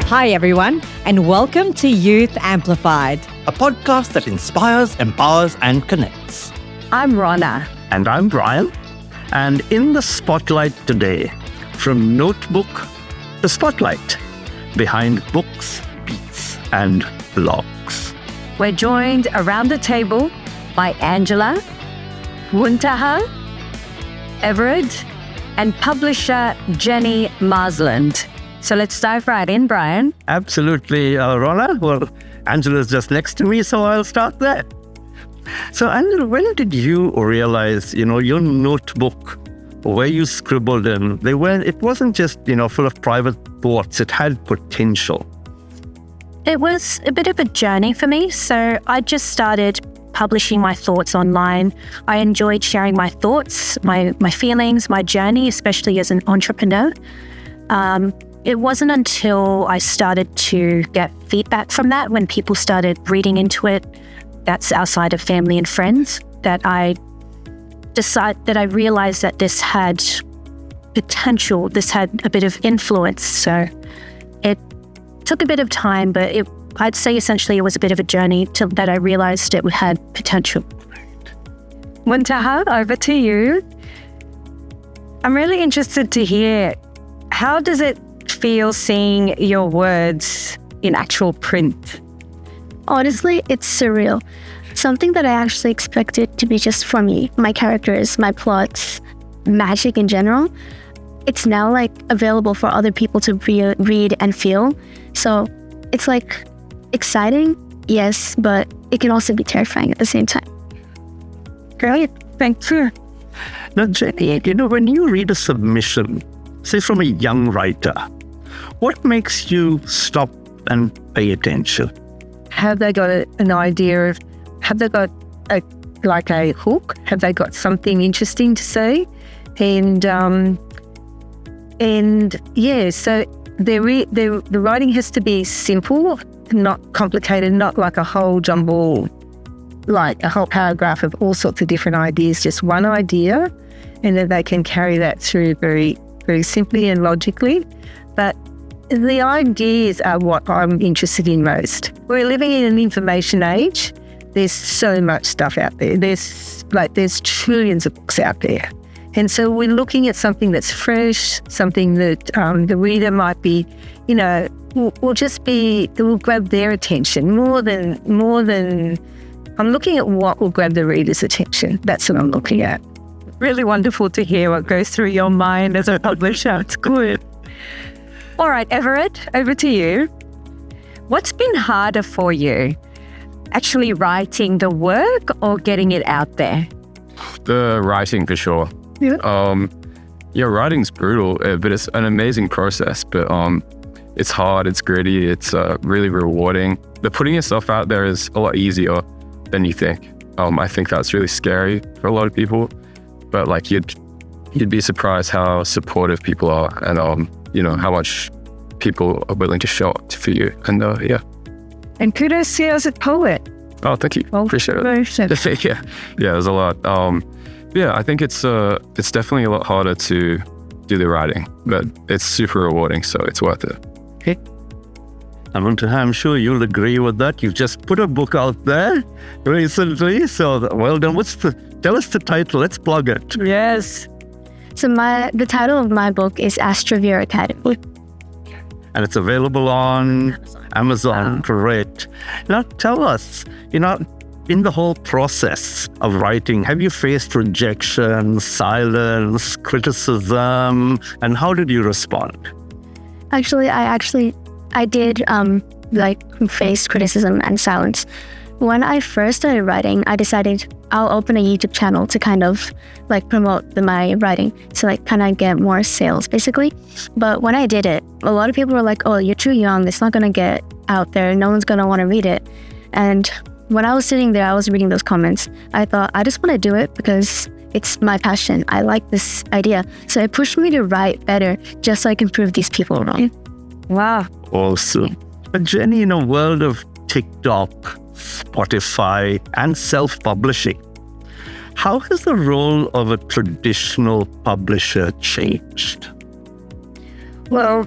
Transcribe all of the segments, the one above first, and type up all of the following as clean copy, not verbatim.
Hi everyone, and welcome to Youth Amplified, a podcast that inspires, empowers, and connects. I'm Ronna. And I'm Brian. And in the spotlight today, from notebook to spotlight, behind books, beats, and blogs. We're joined around the table by Angela, Muntaha, Everett, and publisher Jenny Marsland. So let's dive right in, Brian. Absolutely, Ronna. Well, Angela's just next to me, so I'll start there. So, Angela, when did you realize, your notebook where you scribbled in, it wasn't just, full of private thoughts, it had potential? It was a bit of a journey for me. So I just started publishing my thoughts online. I enjoyed sharing my thoughts, my feelings, my journey, especially as an entrepreneur. It wasn't until I started to get feedback from that, when people started reading into it, that's outside of family and friends, that I realized that this had potential, this had a bit of influence. So it took a bit of time, but I'd say essentially it was a bit of a journey that I realized it had potential. Muntaha, over to you. I'm really interested to hear, how does it feel seeing your words in actual print? Honestly, it's surreal. Something that I actually expected to be just for me, my characters, my plots, magic in general. It's now available for other people to read and feel. So it's exciting, yes, but it can also be terrifying at the same time. Great, thank you. Now, Jenny, when you read a submission, say from a young writer, what makes you stop and pay attention? Have they got an idea of, have they got a hook? Have they got something interesting to say? And yeah, so the writing has to be simple, not complicated, not like a whole jumble, like a whole paragraph of all sorts of different ideas, just one idea, and then they can carry that through very, very simply and logically. But the ideas are what I'm interested in most. We're living in an information age. There's so much stuff out there. There's trillions of books out there. And so we're looking at something that's fresh, something that the reader might be, will grab their attention more than, I'm looking at what will grab the reader's attention. That's what I'm looking at. Really wonderful to hear what goes through your mind as a publisher. It's good. All right, Everett, over to you. What's been harder for you? Actually writing the work or getting it out there? The writing, for sure. Yeah. Writing's brutal, but it's an amazing process. But it's hard, it's gritty, it's really rewarding. The putting yourself out there is a lot easier than you think. I think that's really scary for a lot of people. But you'd be surprised how supportive people are, and how much people are willing to show up for you. And yeah. And kudos to you as a poet. Oh, thank you. Appreciate it. Yeah, there's a lot. Yeah, I think it's definitely a lot harder to do the writing, but it's super rewarding, so it's worth it. Okay. I'm sure you'll agree with that. You've just put a book out there recently, so well done. Tell us the title. Let's plug it. Yes. So the title of my book is Astrovia Academy. And it's available on Amazon. Great. Now tell us, in the whole process of writing, have you faced rejection, silence, criticism, and how did you respond? Actually, I did face criticism and silence. When I first started writing, I decided I'll open a YouTube channel to kind of promote my writing, so kind of get more sales basically. But when I did it, a lot of people were like, "Oh, you're too young. It's not gonna get out there. No one's gonna want to read it." And when I was sitting there, I was reading those comments. I thought, I just want to do it because it's my passion. I like this idea, so it pushed me to write better, just so I can prove these people wrong. Wow. Awesome. But Jenny, in a world of TikTok, Spotify, and self-publishing, how has the role of a traditional publisher changed? Well,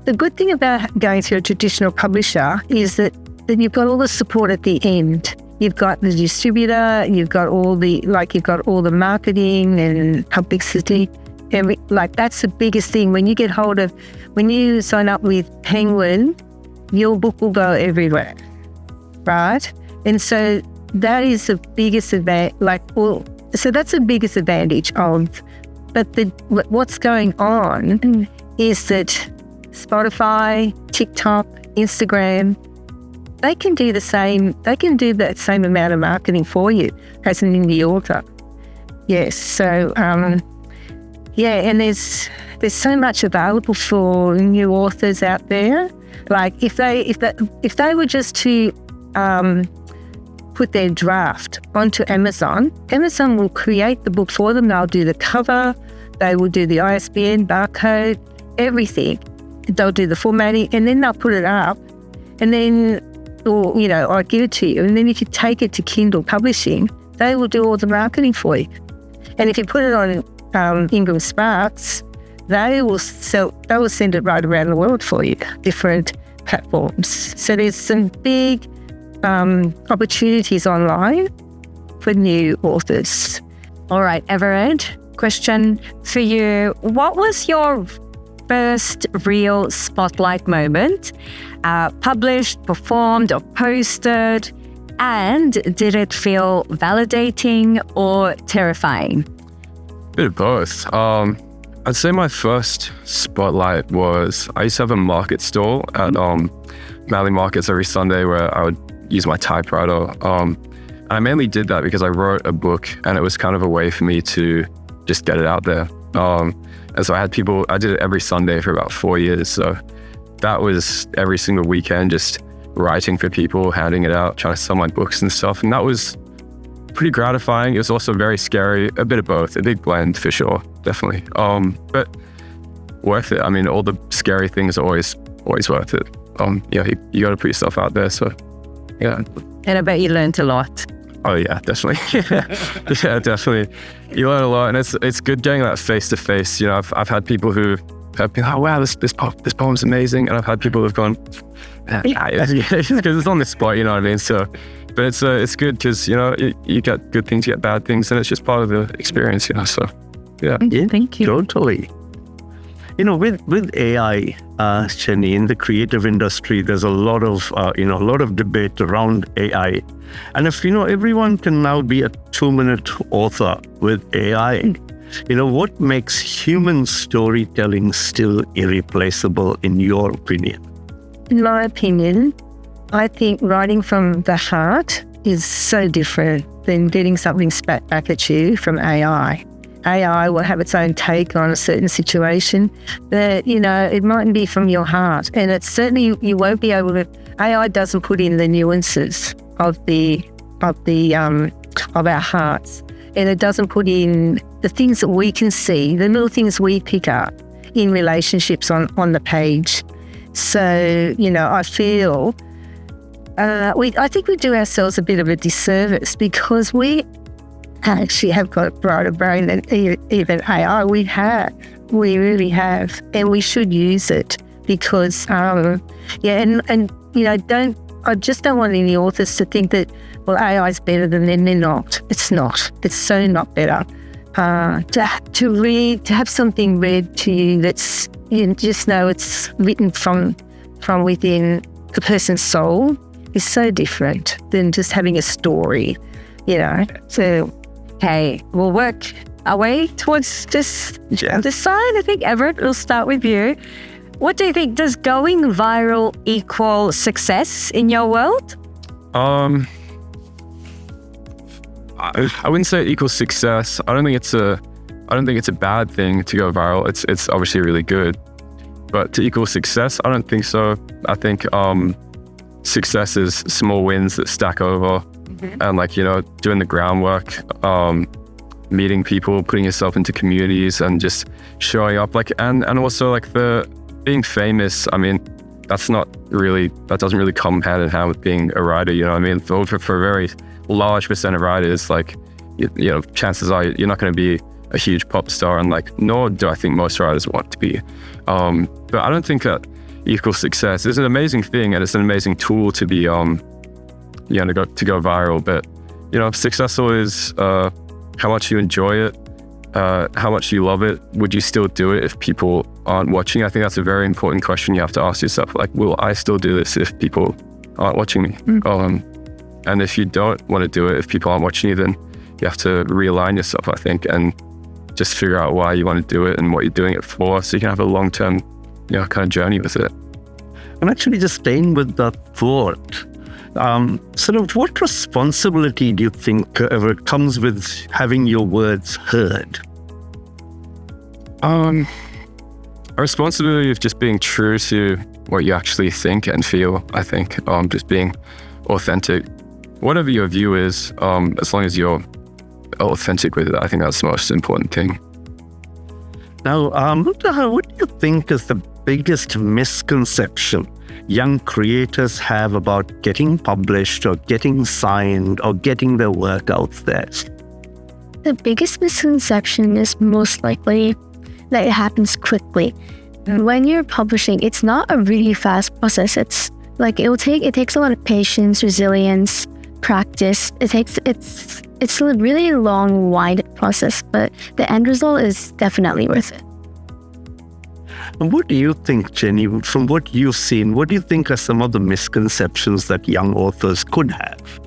the good thing about going through a traditional publisher is that you've got all the support at the end. You've got the distributor, you've got all the marketing and publicity. And that's the biggest thing. When you sign up with Penguin, your book will go everywhere, right? And so that is the biggest advantage. So that's the biggest advantage of. But what's going on is that Spotify, TikTok, Instagram, they can do the same. They can do that same amount of marketing for you as an indie author. Yes. So and there's so much available for new authors out there. Like if they were just to put their draft onto Amazon will create the book for them. They'll do the cover, they will do the ISBN, barcode, everything. They'll do the formatting, and then they'll put it up, and then, or I give it to you, and then if you take it to Kindle Publishing, they will do all the marketing for you. And if you put it on Ingram Sparks, they will send it right around the world for you, different platforms. So there's some big opportunities online for new authors. All right, Everett, question for you. What was your first real spotlight moment? Published, performed, or posted? And did it feel validating or terrifying? Bit of both. I'd say my first spotlight was, I used to have a market stall at Mallee Markets every Sunday where I would use my typewriter. And I mainly did that because I wrote a book and it was kind of a way for me to just get it out there. And so I did it every Sunday for about 4 years. So that was every single weekend, just writing for people, handing it out, trying to sell my books and stuff. And that was pretty gratifying. It was also very scary, a bit of both, a big blend for sure, definitely. But worth it. I mean, all the scary things are always worth it. You got to put yourself out there. So, yeah. And I bet you learned a lot. Oh yeah, definitely. Yeah, definitely. You learn a lot, and it's good getting that face to face. I've had people who have been, oh wow, this poem's amazing, and I've had people who've gone, because it's on the spot, you know what I mean. So, but it's good because you get good things, you get bad things, and it's just part of the experience. So, yeah. Thank you. Totally. With AI, Jenny, in the creative industry, there's a lot of debate around AI. And if, everyone can now be a 2-minute author with AI, what makes human storytelling still irreplaceable in your opinion? In my opinion, I think writing from the heart is so different than getting something spat back at you from AI. AI will have its own take on a certain situation, but it mightn't be from your heart, and it's certainly you won't be able to. AI doesn't put in the nuances of our hearts, and it doesn't put in the things that we can see, the little things we pick up in relationships on the page. So I feel I think we do ourselves a bit of a disservice because we actually have got a brighter brain than even AI. We really have, and we should use it because, I just don't want any authors to think that, well, AI is better than them. They're not. It's not. It's so not better. To have something read to you that's, just know it's written from within the person's soul is so different than just having a story, So, okay, we'll work our way towards this side. I think, Everett, we'll start with you. What do you think? Does going viral equal success in your world? I wouldn't say it equals success. I don't think it's a bad thing to go viral. It's obviously really good, but to equal success, I don't think so. I think success is small wins that stack over, and doing the groundwork, meeting people, putting yourself into communities, and just showing up. And also the being famous. I mean, that doesn't really come hand in hand with being a writer. You know what I mean? For a very large percent of writers, chances are you're not going to be a huge pop star, and nor do I think most writers want to be. But I don't think that equals success. It's an amazing thing, and it's an amazing tool to be, to go viral. But, successful is how much you enjoy it, how much you love it. Would you still do it if people aren't watching? I think that's a very important question you have to ask yourself. Like, will I still do this if people aren't watching me? And if you don't want to do it, if people aren't watching you, then you have to realign yourself, I think, and just figure out why you want to do it and what you're doing it for, so you can have a long-term, kind of journey with it. I'm actually just staying with that thought. Sort of what responsibility do you think ever comes with having your words heard? A responsibility of just being true to what you actually think and feel, I think. Just being authentic. Whatever your view is, as long as you're authentic with it, I think that's the most important thing. Now, Muntaha, what do you think is the biggest misconception young creators have about getting published or getting signed or getting their work out there? The biggest misconception is most likely that it happens quickly. When you're publishing, it's not a really fast process. It's like it takes a lot of patience, resilience, practice. It's a really long, winded process, but the end result is definitely worth it. And what do you think, Jenny, from what you've seen, what do you think are some of the misconceptions that young authors could have?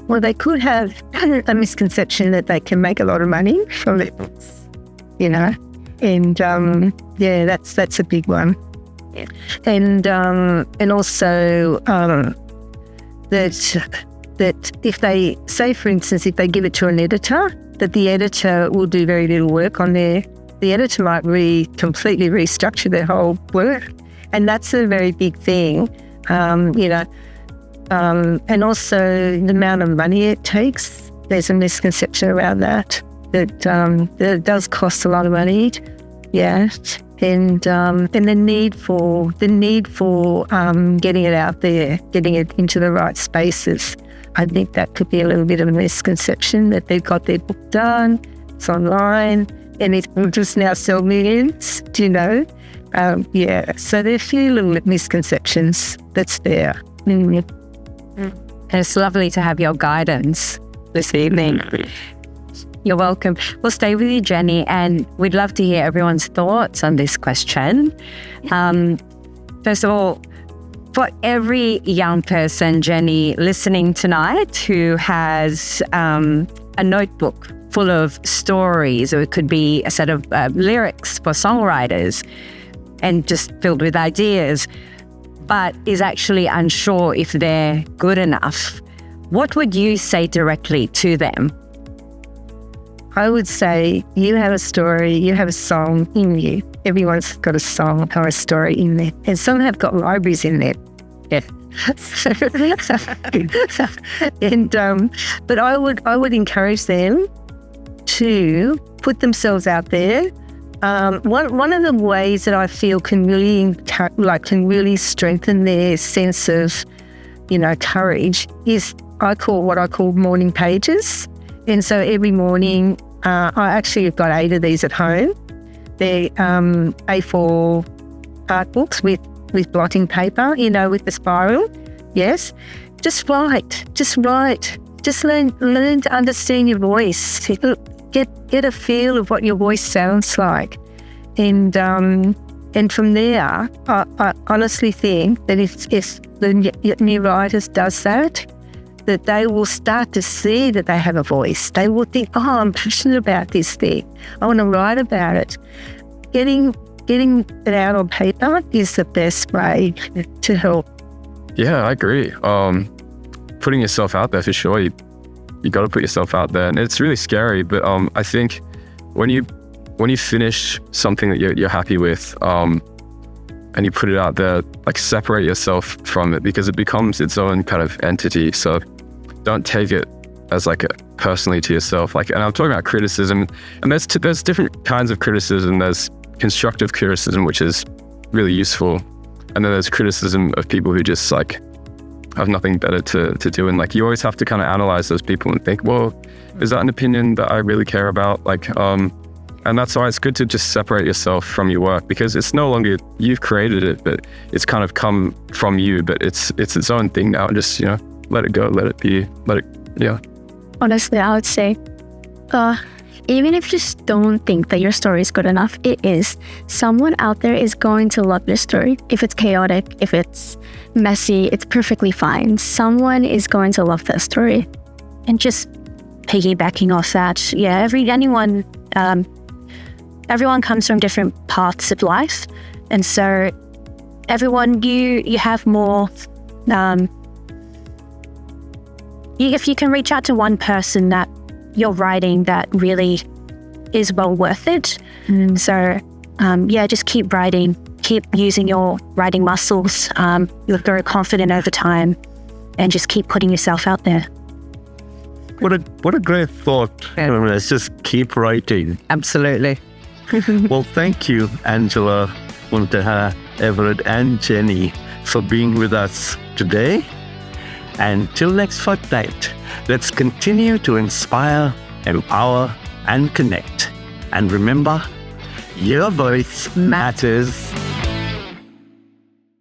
Well, they could have a misconception that they can make a lot of money from their books, and that's a big one. Yeah. And also that if they say, for instance, if they give it to an editor, that the editor will do very little work on the editor might completely restructure their whole work, and that's a very big thing, and also the amount of money it takes. There's a misconception around that it does cost a lot of money, and the need for getting it out there, getting it into the right spaces. I think that could be a little bit of a misconception that they've got their book done, it's online, and it will just now sell millions, So there are a few little misconceptions that's there. And it's lovely to have your guidance this evening. You're welcome. We'll stay with you, Jenny, and we'd love to hear everyone's thoughts on this question. First of all, for every young person, Jenny, listening tonight who has a notebook full of stories, or it could be a set of lyrics for songwriters and just filled with ideas, but is actually unsure if they're good enough, what would you say directly to them? I would say you have a story, you have a song in you. Everyone's got a song or a story in there. And some have got libraries in there. Yeah. But I would encourage them to put themselves out there. One of the ways that I feel can really strengthen their sense of, courage is I call morning pages. And so every morning, I actually have got 8 of these at home. They're A4 art books with blotting paper, with the spiral. Yes. Just write. Just learn to understand your voice. Get a feel of what your voice sounds like. And from there, I honestly think that if the new writers does that they will start to see that they have a voice. They will think, I'm passionate about this thing. I want to write about it. Getting it out on paper is the best way to help. Yeah, I agree. Putting yourself out there for sure. You got to put yourself out there, and it's really scary. But I think when you finish something that you're happy with, and you put it out there, like separate yourself from it, because it becomes its own kind of entity. So don't take it as personally to yourself. And I'm talking about criticism, and there's different kinds of criticism. There's constructive criticism, which is really useful. And then there's criticism of people who just have nothing better to do. And you always have to kind of analyze those people and think, well, is that an opinion that I really care about? And that's why it's good to just separate yourself from your work, because it's no longer you've created it, but it's kind of come from you, but it's its own thing now. Just, let it go, let it be, Honestly, I would say, even if you just don't think that your story is good enough, it is. Someone out there is going to love your story. If it's chaotic, if it's messy, it's perfectly fine. Someone is going to love that story. And just piggybacking off that, everyone comes from different paths of life. And so everyone, you have more, if you can reach out to one person that you're writing that really is well worth it. So just keep writing, keep using your writing muscles. You'll grow confident over time, and just keep putting yourself out there. What a great thought. Let's just keep writing. Absolutely. Well, thank you, Angela, Muntaha, Everett, and Jenny, for being with us today. And till next fortnight, let's continue to inspire, empower, and connect. And remember, your voice matters.